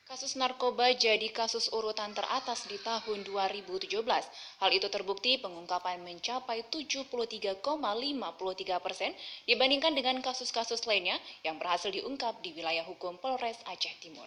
Kasus narkoba jadi kasus urutan teratas di tahun 2017. Hal itu terbukti pengungkapan mencapai 73,53% dibandingkan dengan kasus-kasus lainnya yang berhasil diungkap di wilayah hukum Polres Aceh Timur.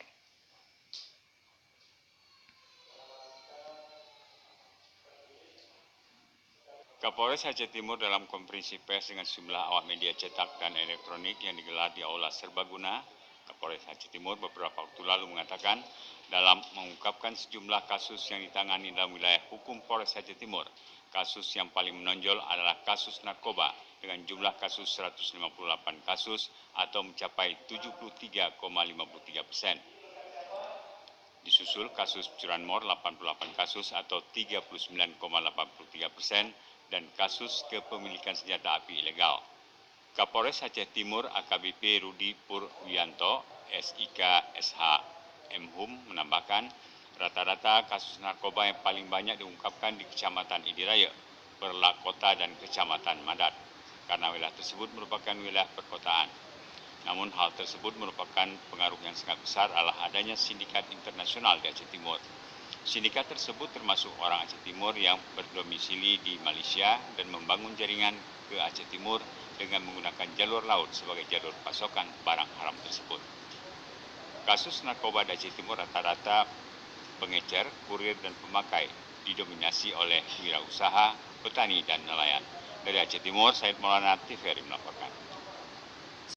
Kapolres Aceh Timur dalam konferensi pers dengan sejumlah awak media cetak dan elektronik yang digelar di Aula Serbaguna, Kapolres Aceh Timur beberapa waktu lalu mengatakan dalam mengungkapkan sejumlah kasus yang ditangani dalam wilayah hukum Polres Aceh Timur, kasus yang paling menonjol adalah kasus narkoba dengan jumlah kasus 158 kasus atau mencapai 73,53%. Disusul kasus curanmor 88 kasus atau 39,83% dan kasus kepemilikan senjata api ilegal. Kapolres Aceh Timur AKBP Rudi Purwianto, SIK SH Mhum menambahkan, rata-rata kasus narkoba yang paling banyak diungkapkan di Kecamatan Idiraya, Perla Kota dan Kecamatan Madat, karena wilayah tersebut merupakan wilayah perkotaan. Namun hal tersebut merupakan pengaruh yang sangat besar adalah adanya sindikat internasional di Aceh Timur. Sindikat tersebut termasuk orang Aceh Timur yang berdomisili di Malaysia dan membangun jaringan ke Aceh Timur dengan menggunakan jalur laut sebagai jalur pasokan barang haram tersebut. Kasus narkoba di Aceh Timur rata-rata pengecer, kurir dan pemakai didominasi oleh wirausaha, petani dan nelayan. Dari Aceh Timur, Said Maulana TVRI melaporkan.